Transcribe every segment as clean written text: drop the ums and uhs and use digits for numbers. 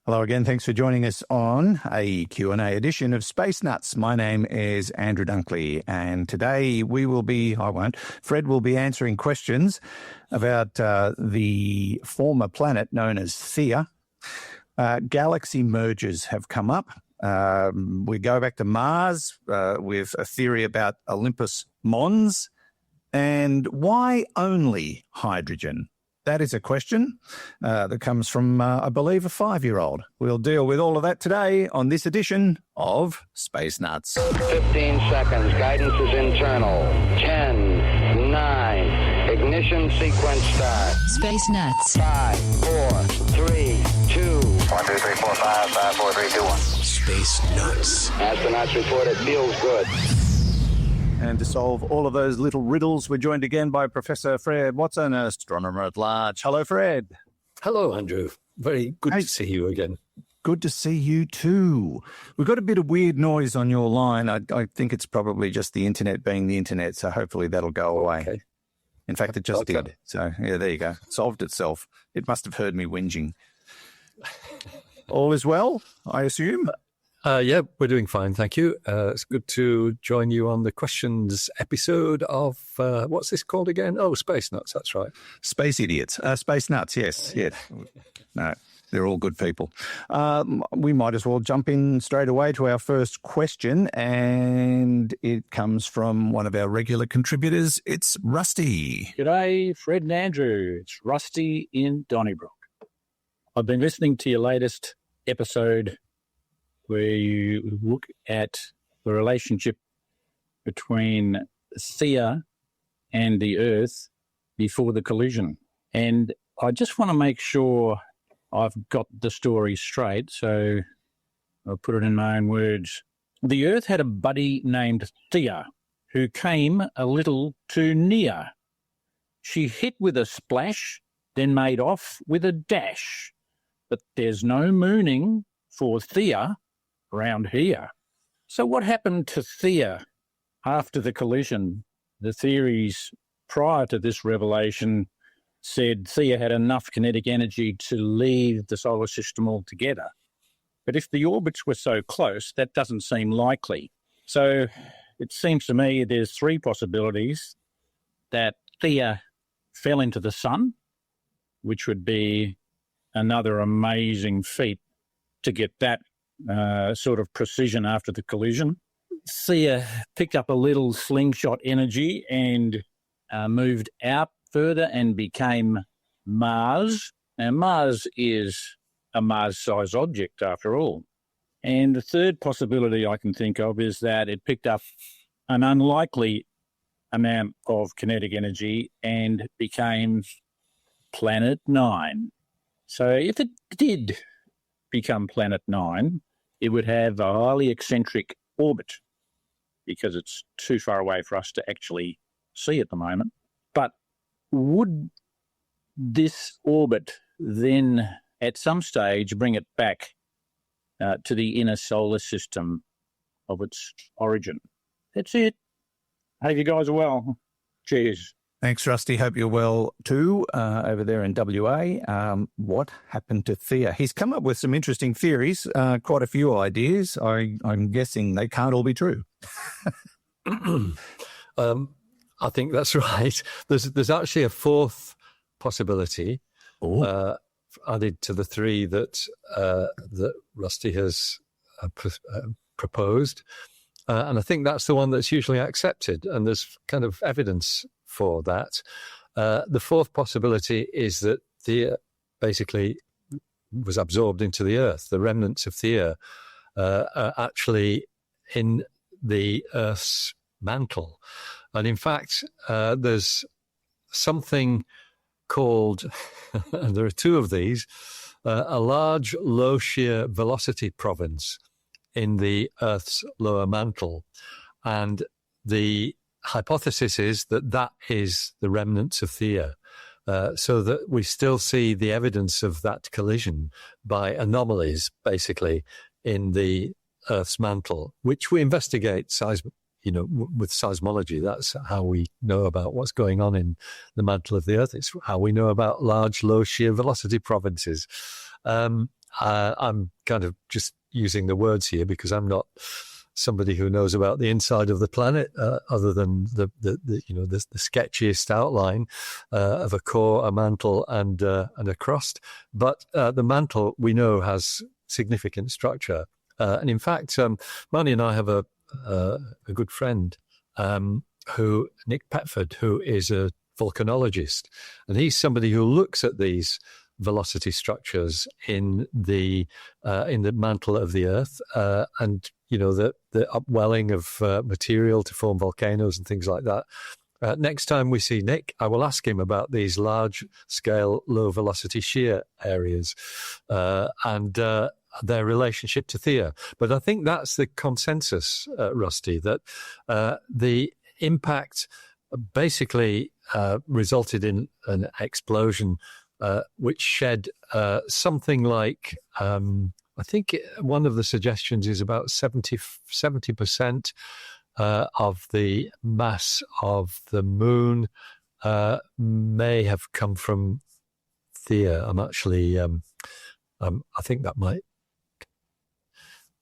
Hello again. Thanks for joining us on a Q&A edition of Space Nuts. My name is Andrew Dunkley, and today Fred will be answering questions about the former planet known as Theia. Galaxy mergers have come up. We go back to Mars with a theory about Olympus Mons. And why only hydrogen? That is a question that comes from, I believe, a 5-year-old. We'll deal with all of that today on this edition of Space Nuts. 15 seconds. Guidance is internal. 10, 9. Ignition sequence start. Space Nuts. 5, 4, 3, 2. 1, 2, 3, 4, 5, 5, 4, 3, 2, 1. Space Nuts. Astronauts report it feels good. And to solve all of those little riddles, we're joined again by Professor Fred Watson, astronomer at large. Hello, Fred. Hello, Andrew. Very good to see you again. Good to see you too. We've got a bit of weird noise on your line. I think it's probably just the internet being the internet, so hopefully that'll go away. Okay. In fact, it just did. So, yeah, there you go. Solved itself. It must have heard me whinging. All is well, I assume? Yeah, we're doing fine, thank you. It's good to join you on the questions episode of, what's this called again? Oh, Space Nuts, that's right. Space Idiots. Space Nuts, yes. Yeah. No, they're all good people. We might as well jump in straight away to our first question, and it comes from one of our regular contributors. It's Rusty. G'day, Fred and Andrew. It's Rusty in Donnybrook. I've been listening to your latest episode where you look at the relationship between Theia and the Earth before the collision. And I just want to make sure I've got the story straight, so I'll put it in my own words. The Earth had a buddy named Theia who came a little too near. She hit with a splash, then made off with a dash. But there's no mooning for Theia around here. So what happened to Theia after the collision? The theories prior to this revelation said Theia had enough kinetic energy to leave the solar system altogether. But if the orbits were so close, that doesn't seem likely. So it seems to me there's 3 possibilities: that Theia fell into the sun, which would be another amazing feat to get that sort of precision after the collision. Theia picked up a little slingshot energy and moved out further and became Mars. And Mars is a Mars-sized object after all. And the third possibility I can think of is that it picked up an unlikely amount of kinetic energy and became Planet 9. So if it did become Planet 9, it would have a highly eccentric orbit because it's too far away for us to actually see at the moment. But would this orbit then at some stage bring it back to the inner solar system of its origin? That's it. Hope you guys are well. Cheers. Thanks, Rusty. Hope you're well too over there in WA. What happened to Theia? He's come up with some interesting theories, quite a few ideas. I'm guessing they can't all be true. I think that's right. There's actually a 4th possibility added to the 3 that Rusty has proposed. And I think that's the one that's usually accepted, and there's kind of evidence for that. The 4th possibility is that Theia basically was absorbed into the Earth. The remnants of Theia are actually in the Earth's mantle. And in fact, there's something called, and there are 2 of these, a large low shear velocity province in the Earth's lower mantle. And the hypothesis is that that is the remnants of Theia, so that we still see the evidence of that collision by anomalies, basically, in the Earth's mantle, which we investigate with seismology. That's how we know about what's going on in the mantle of the Earth. It's how we know about large, low shear velocity provinces. I'm kind of just using the words here because I'm not somebody who knows about the inside of the planet, other than the sketchiest outline of a core, a mantle, and a crust. But the mantle we know has significant structure, and in fact, Marnie and I have a good friend, Nick Petford, who is a volcanologist, and he's somebody who looks at these velocity structures in the mantle of the Earth, and the upwelling of material to form volcanoes and things like that. Next time we see Nick, I will ask him about these large-scale, low-velocity shear areas and their relationship to Theia. But I think that's the consensus, Rusty, that the impact basically resulted in an explosion which shed something like, I think one of the suggestions is about 70% of the mass of the moon may have come from Theia. I'm actually, I think that might,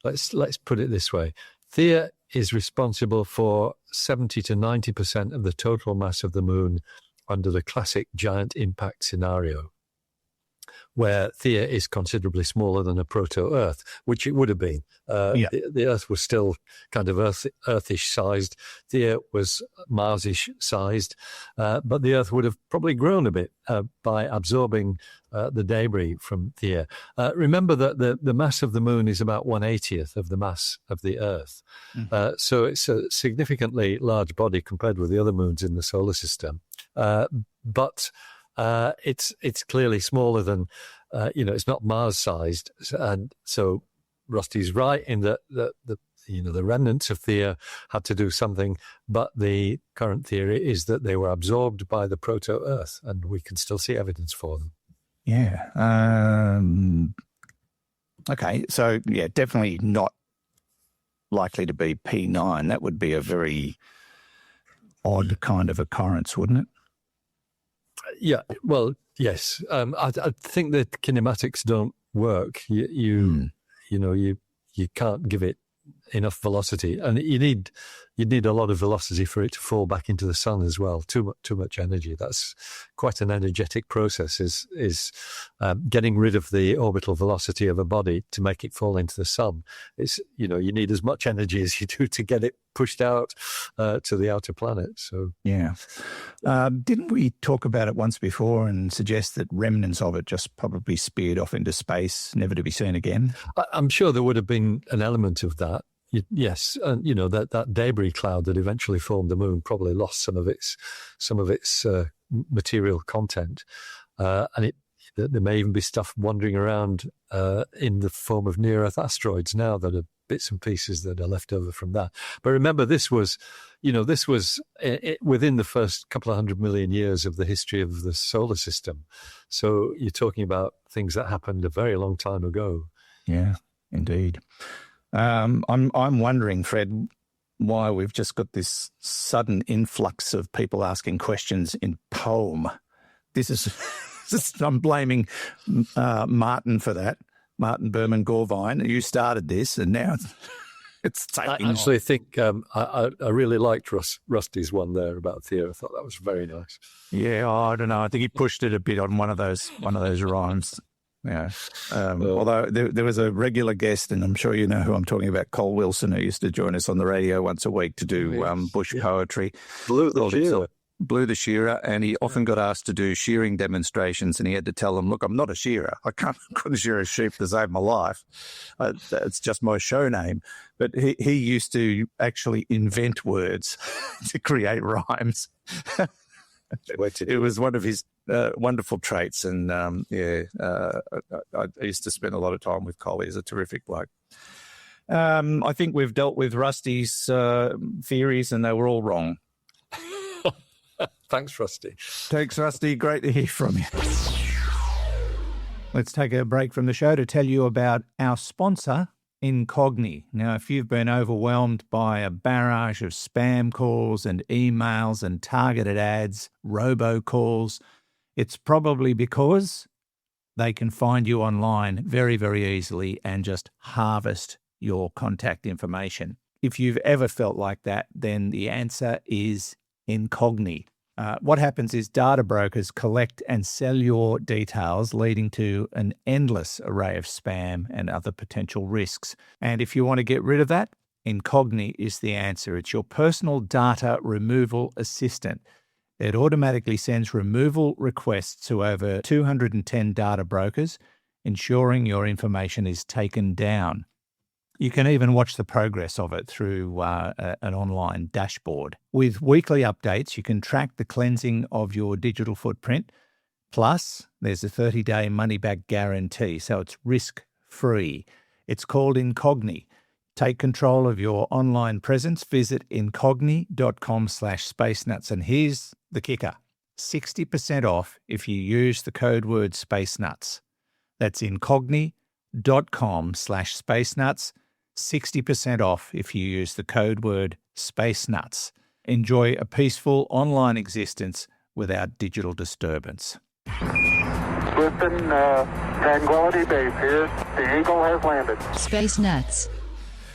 let's put it this way. Theia is responsible for 70 to 90% of the total mass of the moon under the classic giant impact scenario, where Theia is considerably smaller than a proto-Earth, which it would have been. The Earth was still kind of Earthish sized. Theia was Marsish sized, but the Earth would have probably grown a bit by absorbing the debris from Theia. Remember that the mass of the moon is about 1/80th of the mass of the Earth. Mm-hmm. So it's a significantly large body compared with the other moons in the solar system. But it's clearly smaller than, it's not Mars-sized. And so Rusty's right in that the remnants of Theia had to do something, but the current theory is that they were absorbed by the proto-Earth, and we can still see evidence for them. Yeah. Okay. So, yeah, definitely not likely to be P9. That would be a very odd kind of occurrence, wouldn't it? Yeah, well, yes. I think the kinematics don't work. You can't give it enough velocity, and you'd need a lot of velocity for it to fall back into the sun as well. Too much energy. That's quite an energetic process. Is getting rid of the orbital velocity of a body to make it fall into the sun. It's you need as much energy as you do to get it pushed out to the outer planet. So yeah, didn't we talk about it once before and suggest that remnants of it just probably speared off into space, never to be seen again? I'm sure there would have been an element of that. Yes, and that debris cloud that eventually formed the moon probably lost some of its material content, and there may even be stuff wandering around in the form of near-Earth asteroids now that are bits and pieces that are left over from that. But remember, this was within the first couple of 100 million years of the history of the solar system. So you're talking about things that happened a very long time ago. Yeah, indeed. I'm wondering, Fred, why we've just got this sudden influx of people asking questions in poem. This is I'm blaming Martin for that. Martin Berman Gorvine. You started this, and now it's taking I actually think I really liked Rusty's one there about Theia. I thought that was very nice. Yeah, I don't know. I think he pushed it a bit on one of those rhymes. Yeah. Although there was a regular guest, and I'm sure you know who I'm talking about, Cole Wilson, who used to join us on the radio once a week to do bush poetry. Blew the shearer, and he often got asked to do shearing demonstrations, and he had to tell them, look, I'm not a shearer. I couldn't shear a sheep to save my life. It's just my show name. But he used to actually invent words to create rhymes. It was one of his wonderful traits, and I used to spend a lot of time with Cole. He's a terrific bloke. I think we've dealt with Rusty's theories, and they were all wrong. Thanks, Rusty. Thanks, Rusty. Great to hear from you. Let's take a break from the show to tell you about our sponsor, Incogni. Now, if you've been overwhelmed by a barrage of spam calls and emails and targeted ads, robocalls, it's probably because they can find you online very, very easily and just harvest your contact information. If you've ever felt like that, then the answer is Incogni. What happens is data brokers collect and sell your details, leading to an endless array of spam and other potential risks. And if you want to get rid of that, Incogni is the answer. It's your personal data removal assistant. It automatically sends removal requests to over 210 data brokers, ensuring your information is taken down. You can even watch the progress of it through an online dashboard. With weekly updates, you can track the cleansing of your digital footprint. Plus, there's a 30-day money-back guarantee, so it's risk-free. It's called Incogni. Take control of your online presence. Visit incogni.com/spacenuts. And here's the kicker: 60% off if you use the code word spacenuts. That's incogni.com/spacenuts. 60% off if you use the code word spacenuts. Enjoy a peaceful online existence without digital disturbance. Listen, Tranquility Base here. The Eagle has landed. Space Nuts.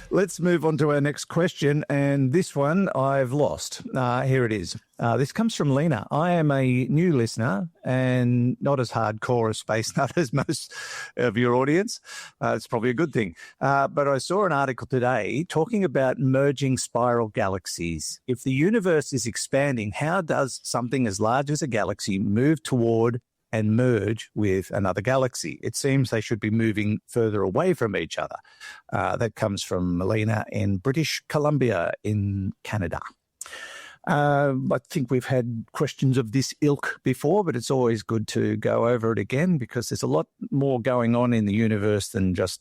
Let's move on to our next question, and this one I've lost. Here it is. This comes from Lena. I am a new listener and not as hardcore a space nut as most of your audience. It's probably a good thing. But I saw an article today talking about merging spiral galaxies. If the universe is expanding, how does something as large as a galaxy move toward and merge with another galaxy? It seems they should be moving further away from each other. That comes from Melina in British Columbia in Canada. I think we've had questions of this ilk before, but it's always good to go over it again because there's a lot more going on in the universe than just,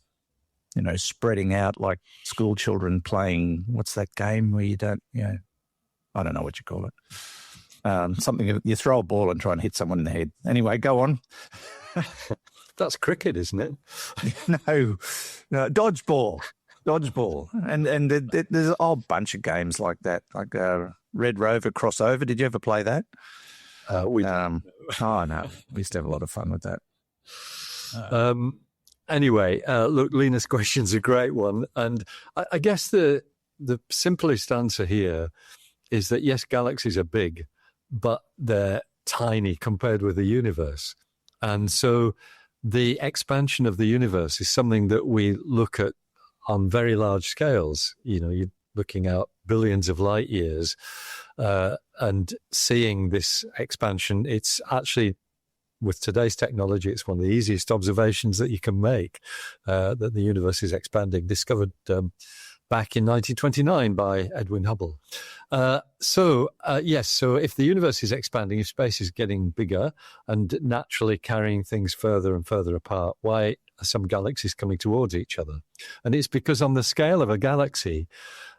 spreading out like school children playing, what's that game where you don't, I don't know what you call it. Something you throw a ball and try and hit someone in the head. Anyway, go on. That's cricket, isn't it? No, dodgeball. And there's a whole bunch of games like that, like Red Rover Crossover. Did you ever play that? We no, we used to have a lot of fun with that. Anyway, look, Lena's question's a great one, and I guess the simplest answer here is that yes, galaxies are big, but they're tiny compared with the universe. And so the expansion of the universe is something that we look at on very large scales. You're looking out billions of light years and seeing this expansion. It's actually, with today's technology, it's one of the easiest observations that you can make, that the universe is expanding, discovered back in 1929 by Edwin Hubble. So if the universe is expanding, if space is getting bigger and naturally carrying things further and further apart, why are some galaxies coming towards each other? And it's because on the scale of a galaxy,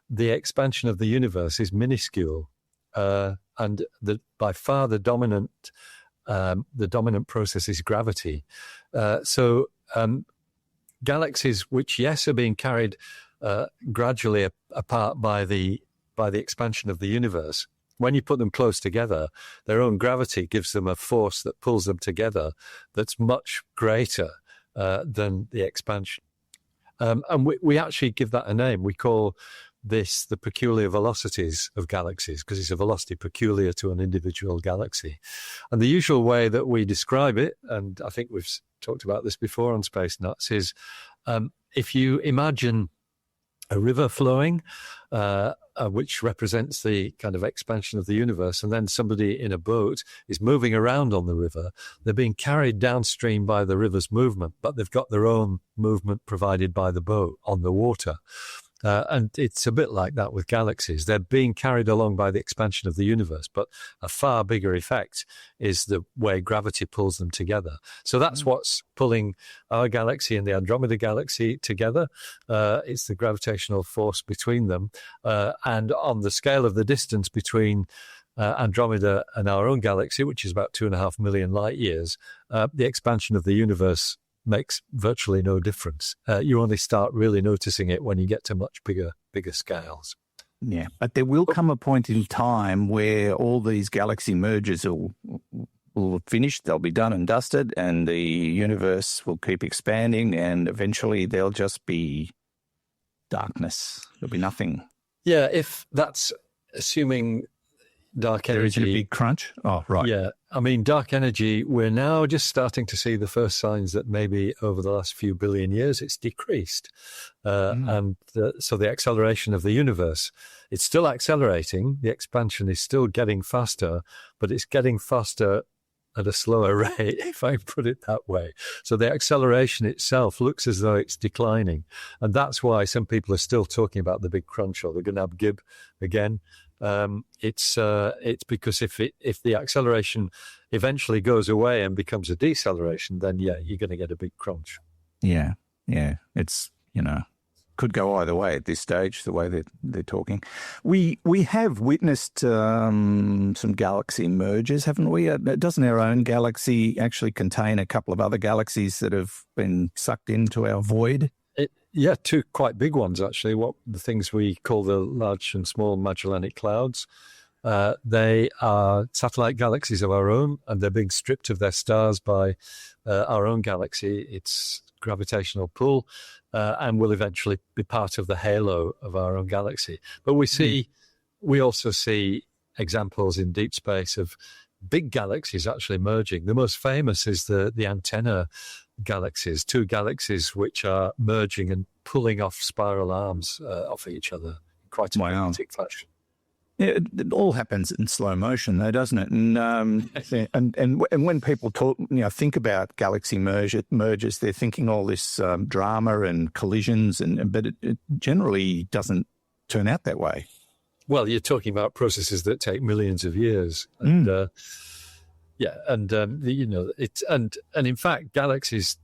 the expansion of the universe is minuscule, and by far the dominant process is gravity. So galaxies, which yes are being carried gradually apart by the expansion of the universe, when you put them close together, their own gravity gives them a force that pulls them together that's much greater than the expansion. And we actually give that a name. We call this the peculiar velocities of galaxies, because it's a velocity peculiar to an individual galaxy. And the usual way that we describe it, and I think we've talked about this before on Space Nuts, is if you imagine a river flowing, which represents the kind of expansion of the universe, and then somebody in a boat is moving around on the river. They're being carried downstream by the river's movement, but they've got their own movement provided by the boat on the water. And it's a bit like that with galaxies. They're being carried along by the expansion of the universe, but a far bigger effect is the way gravity pulls them together. So that's what's pulling our galaxy and the Andromeda galaxy together. It's the gravitational force between them. And on the scale of the distance between Andromeda and our own galaxy, which is about 2.5 million light years, the expansion of the universe makes virtually no difference. You only start really noticing it when you get to much bigger scales. Yeah, but there will come a point in time where all these galaxy mergers will will finish. They'll be done and dusted, and the universe will keep expanding, and eventually there'll just be darkness. There'll be nothing. Yeah, if that's assuming dark energy. There isn't a big crunch? Oh, right. Yeah. I mean, dark energy, we're now just starting to see the first signs that maybe over the last few billion years it's decreased. So the acceleration of the universe, it's still accelerating. The expansion is still getting faster, but it's getting faster at a slower rate, if I put it that way. So the acceleration itself looks as though it's declining. And that's why some people are still talking about the big crunch or the Gunab Gib again. It's because if the acceleration eventually goes away and becomes a deceleration, then you're going to get a big crunch. Yeah. It's, could go either way at this stage, the way they're talking. We have witnessed some galaxy mergers, haven't we? Doesn't our own galaxy actually contain a couple of other galaxies that have been sucked into our void? Yeah, two quite big ones, actually. The things we call the Large and Small Magellanic Clouds. They are satellite galaxies of our own, and they're being stripped of their stars by our own galaxy, its gravitational pull, and will eventually be part of the halo of our own galaxy. But we also see examples in deep space of big galaxies actually merging. The most famous is the antenna galaxies, two galaxies which are merging and pulling off spiral arms off each other in quite a dramatic fashion. Yeah, it all happens in slow motion, though, doesn't it? And when people think about galaxy mergers, they're thinking all this drama and collisions, but it generally doesn't turn out that way. Well, you're talking about processes that take millions of years, and and in fact, galaxies,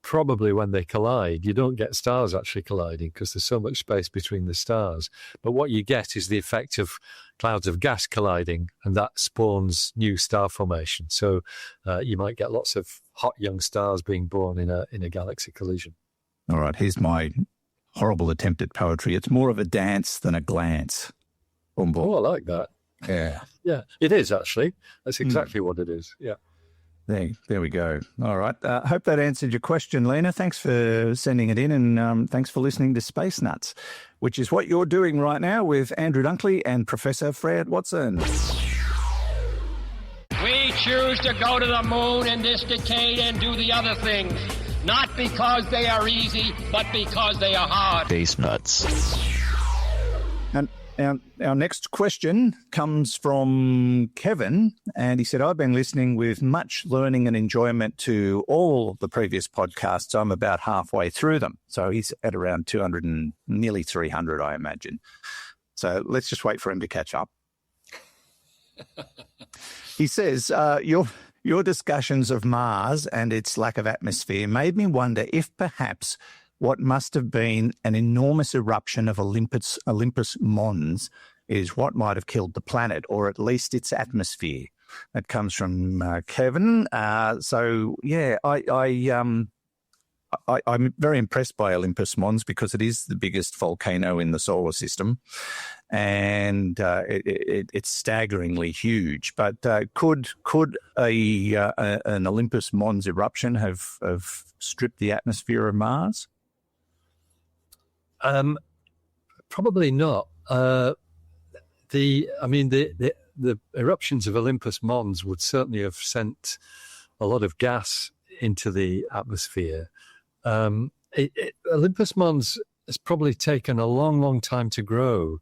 probably when they collide, you don't get stars actually colliding because there's so much space between the stars. But what you get is the effect of clouds of gas colliding, and that spawns new star formation. So you might get lots of hot young stars being born in a galaxy collision. All right, here's my horrible attempt at poetry. It's more of a dance than a glance. Oh, I like that. Yeah. Yeah, it is actually. That's exactly what it is. Yeah. There we go. All right. Hope that answered your question, Lena. Thanks for sending it in, and thanks for listening to Space Nuts, which is what you're doing right now with Andrew Dunkley and Professor Fred Watson. We choose to go to the moon in this decade and do the other things, not because they are easy, but because they are hard. Space Nuts. And our next question comes from Kevin, and he said, I've been listening with much learning and enjoyment to all the previous podcasts. I'm about halfway through them. So he's at around 200 and nearly 300, I imagine. So let's just wait for him to catch up. He says, your discussions of Mars and its lack of atmosphere made me wonder if perhaps what must have been an enormous eruption of Olympus Mons is what might have killed the planet, or at least its atmosphere. That comes from Kevin. I'm very impressed by Olympus Mons because it is the biggest volcano in the solar system, and it's staggeringly huge. But could an Olympus Mons eruption have stripped the atmosphere of Mars? Probably not. The eruptions of Olympus Mons would certainly have sent a lot of gas into the atmosphere. Olympus Mons has probably taken a long, long time to grow.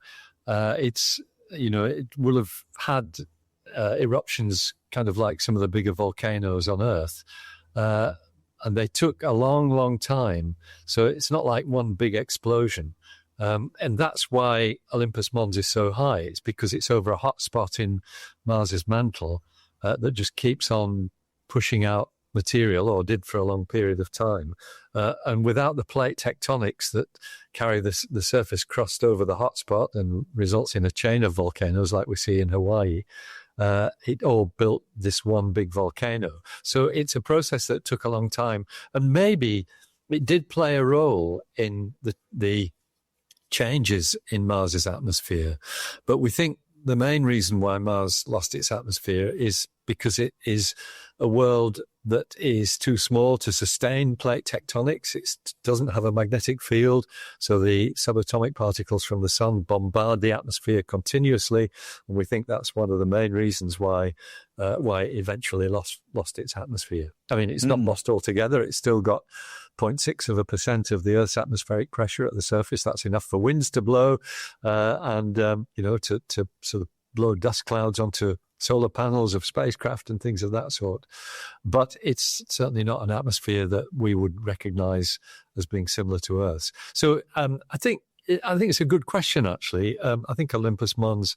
It will have had eruptions kind of like some of the bigger volcanoes on Earth. And they took a long, long time. So it's not like one big explosion. And that's why Olympus Mons is so high. It's because it's over a hot spot in Mars's mantle that just keeps on pushing out material, or did for a long period of time. And without the plate tectonics that carry the surface crust over the hot spot and results in a chain of volcanoes like we see in Hawaii, it all built this one big volcano. So it's a process that took a long time, and maybe it did play a role in the changes in Mars's atmosphere. But we think the main reason why Mars lost its atmosphere is because it is a world that is too small to sustain plate tectonics. It doesn't have a magnetic field, so the subatomic particles from the sun bombard the atmosphere continuously, and we think that's one of the main reasons why it eventually lost its atmosphere. I mean, it's not lost altogether. It's still got 0.6% of the Earth's atmospheric pressure at the surface. That's enough for winds to blow, and to sort of blow dust clouds onto solar panels of spacecraft and things of that sort. But it's certainly not an atmosphere that we would recognize as being similar to Earth's. So I think it's a good question, actually. I think Olympus Mons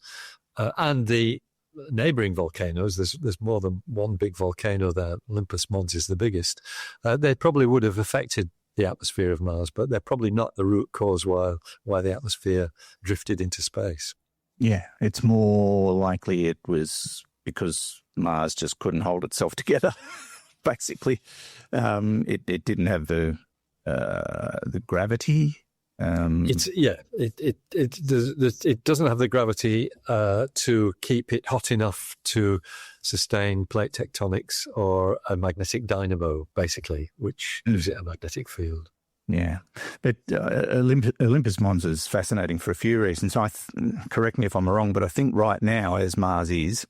and the neighboring volcanoes, there's more than one big volcano there. Olympus Mons is the biggest. They probably would have affected the atmosphere of Mars, but they're probably not the root cause why the atmosphere drifted into space. Yeah, it's more likely it was because Mars just couldn't hold itself together. Basically, it didn't have the gravity. It doesn't have the gravity to keep it hot enough to sustain plate tectonics or a magnetic dynamo, basically, which gives it a magnetic field. Yeah, but Olympus Mons is fascinating for a few reasons. Correct me if I'm wrong, but I think right now, as Mars is,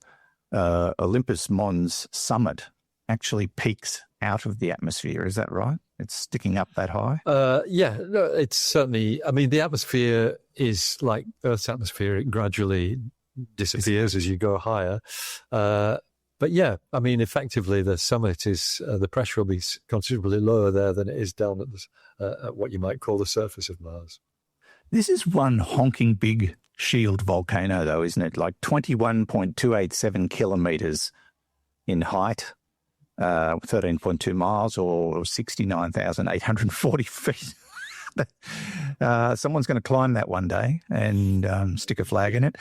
Olympus Mons summit actually peaks out of the atmosphere. Is that right? It's sticking up that high? It's certainly, I mean, the atmosphere is like Earth's atmosphere. It gradually disappears as you go higher. But yeah, I mean, effectively, the summit is the pressure will be considerably lower there than it is down at what you might call the surface of Mars. This is one honking big shield volcano, though, isn't it? Like 21.287 kilometers in height, 13.2 miles, or 69,840 feet. Someone's going to climb that one day and stick a flag in it.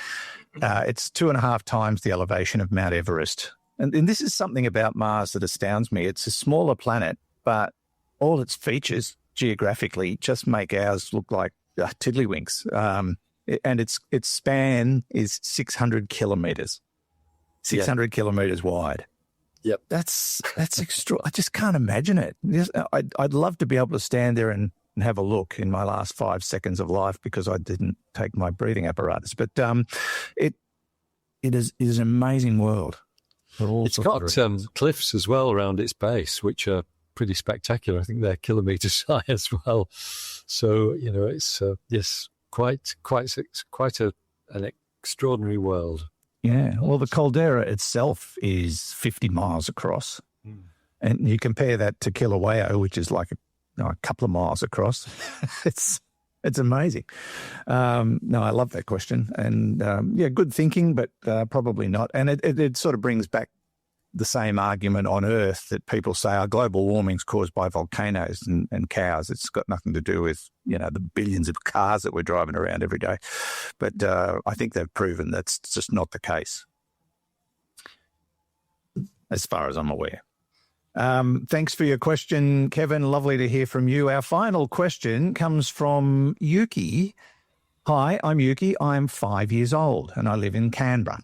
It's 2.5 times the elevation of Mount Everest. And this is something about Mars that astounds me. It's a smaller planet, but all its features geographically just make ours look like tiddlywinks. And its span is 600 kilometers, 600 kilometers wide. Yep. That's extra. I just can't imagine it. I'd love to be able to stand there and have a look in my last 5 seconds of life because I didn't take my breathing apparatus. But it is an amazing world. It's got cliffs as well around its base, which are pretty spectacular. I think they're kilometres high as well. So, it's quite an extraordinary world. Yeah. Well, the caldera itself is 50 miles across. And you compare that to Kilauea, which is like a couple of miles across. It's amazing. No, I love that question. And good thinking, but probably not. And it sort of brings back the same argument on Earth that people say our global warming is caused by volcanoes and cows. It's got nothing to do with, the billions of cars that we're driving around every day. But I think they've proven that's just not the case, as far as I'm aware. Thanks for your question, Kevin. Lovely to hear from you. Our final question comes from Yuki. Hi, I'm Yuki. I'm 5 years old and I live in Canberra.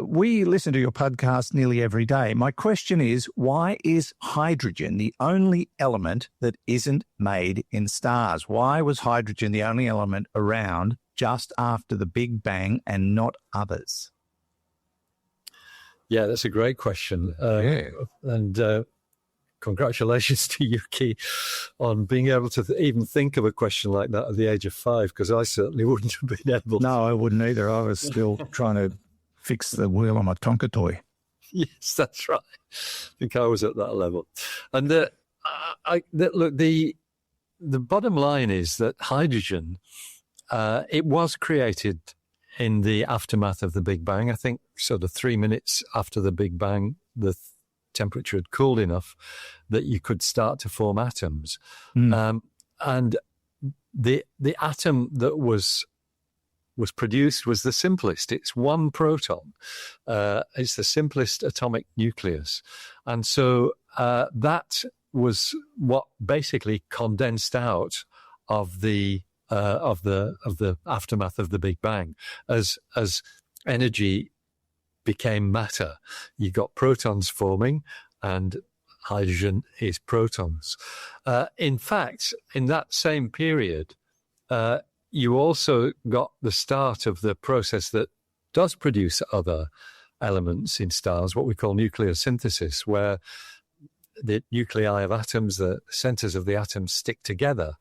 We listen to your podcast nearly every day. My question is, why is hydrogen the only element that isn't made in stars? Why was hydrogen the only element around just after the Big Bang and not others? Yeah, that's a great question. And congratulations to Yuki on being able to even think of a question like that at the age of 5, because I certainly wouldn't have been able to. No, I wouldn't either. I was still trying to fix the wheel on my Tonka toy. Yes, that's right. I think I was at that level. And look, the bottom line is that hydrogen, it was created in the aftermath of the Big Bang. I think sort of 3 minutes after the Big Bang, the temperature had cooled enough that you could start to form atoms. And the atom that was produced was the simplest. It's one proton. It's the simplest atomic nucleus. And so that was what basically condensed out of the aftermath of the Big Bang as energy became matter. You got protons forming, and hydrogen is protons. In fact, in that same period, you also got the start of the process that does produce other elements in stars, what we call nucleosynthesis, where the nuclei of atoms, the centers of the atoms, stick together.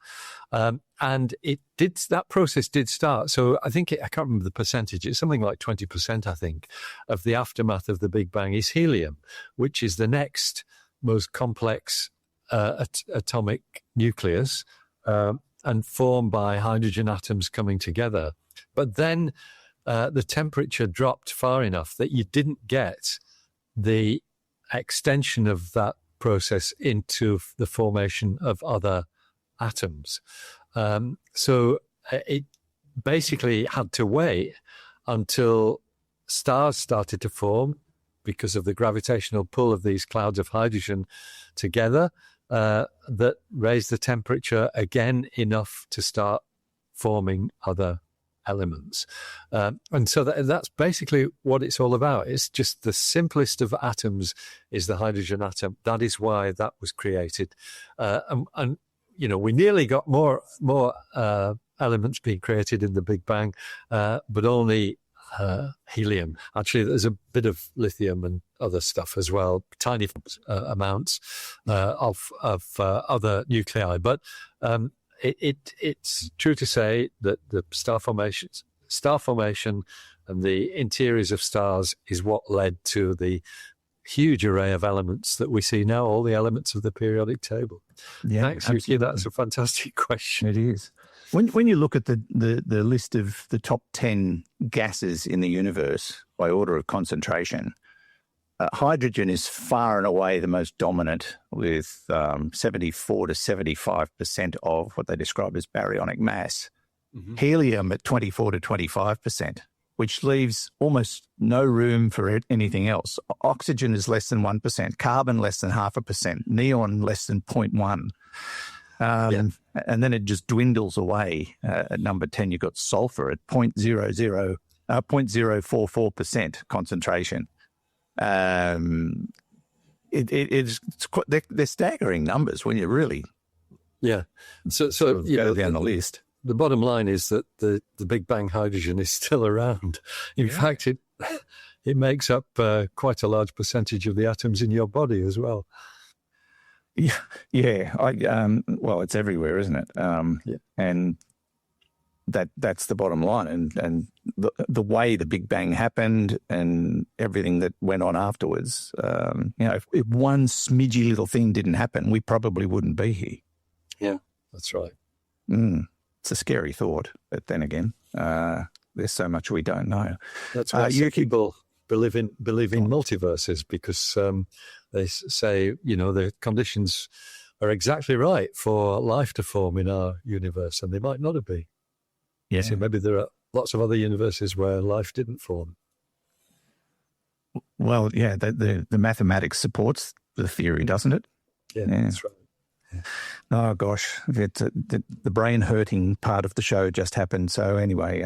And that process did start. So I can't remember the percentage. It's something like 20%, I think, of the aftermath of the Big Bang is helium, which is the next most complex atomic nucleus, and formed by hydrogen atoms coming together. But then the temperature dropped far enough that you didn't get the extension of that process into the formation of other atoms. So it basically had to wait until stars started to form because of the gravitational pull of these clouds of hydrogen together, that raised the temperature again enough to start forming other elements. And so that's basically what it's all about. It's just the simplest of atoms is the hydrogen atom. That is why that was created. And we nearly got more elements being created in the Big Bang, but only helium. Actually, there's a bit of lithium and other stuff as well, tiny amounts of other nuclei. But it's true to say that the star formation and the interiors of stars is what led to the huge array of elements that we see now, all the elements of the periodic table. Yeah, thanks, Yuki. That's a fantastic question. It is. When you look at the list of the top 10 gases in the universe by order of concentration, hydrogen is far and away the most dominant, with 74 to 75% of what they describe as baryonic mass. Mm-hmm. Helium at 24 to 25%, which leaves almost no room for anything else. Oxygen is less than 1%, carbon less than 0.5%, neon less than 0.1%. And then it just dwindles away. At number 10, you've got sulfur at 0.044% concentration. They're staggering numbers when you really go down the list. The bottom line is that the Big Bang hydrogen is still around. In fact, it makes up quite a large percentage of the atoms in your body as well. Yeah. Well, it's everywhere, isn't it? And that's the bottom line. And the way the Big Bang happened and everything that went on afterwards, if one smidgy little thing didn't happen, we probably wouldn't be here. Yeah, that's right. It's a scary thought, but then again, there's so much we don't know. That's why people believe in multiverses, because they say, the conditions are exactly right for life to form in our universe, and they might not have been. Yeah. So maybe there are lots of other universes where life didn't form. Well, yeah, the mathematics supports the theory, doesn't it? Yeah. That's right. Yeah. Oh gosh, the brain hurting part of the show just happened. So anyway,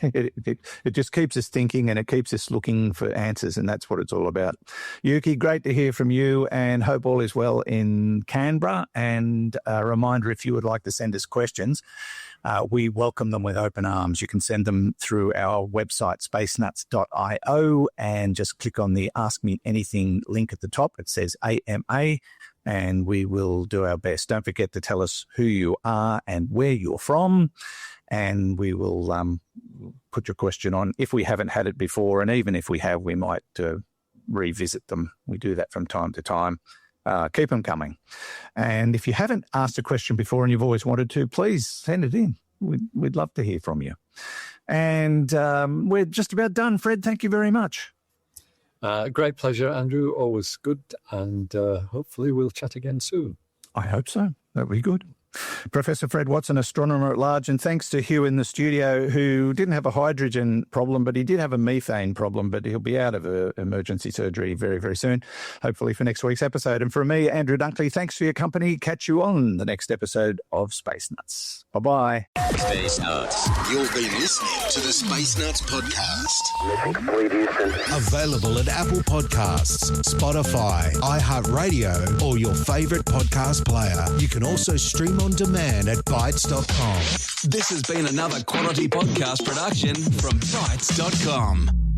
it just keeps us thinking, and it keeps us looking for answers, and that's what it's all about. Yuki, great to hear from you, and hope all is well in Canberra. And a reminder, if you would like to send us questions, we welcome them with open arms. You can send them through our website, spacenuts.io, and just click on the Ask Me Anything link at the top. It says AMA, and we will do our best. Don't forget to tell us who you are and where you're from, and we will put your question on if we haven't had it before. And even if we have, we might revisit them. We do that from time to time. Keep them coming. And if you haven't asked a question before and you've always wanted to, please send it in. We'd love to hear from you. And we're just about done. Fred, thank you very much. Great pleasure, Andrew. Always good. And hopefully we'll chat again soon. I hope so. That'd be good. Professor Fred Watson, astronomer at large, and thanks to Hugh in the studio, who didn't have a hydrogen problem, but he did have a methane problem, but he'll be out of emergency surgery very, very soon, hopefully for next week's episode. And from me, Andrew Dunkley, thanks for your company. Catch you on the next episode of Space Nuts. Bye-bye. Space Nuts. You've been listening to the Space Nuts podcast. Mission complete, Houston. Available at Apple Podcasts, Spotify, iHeartRadio, or your favourite podcast player. You can also stream on demand at bytes.com. This has been another quality podcast production from bytes.com.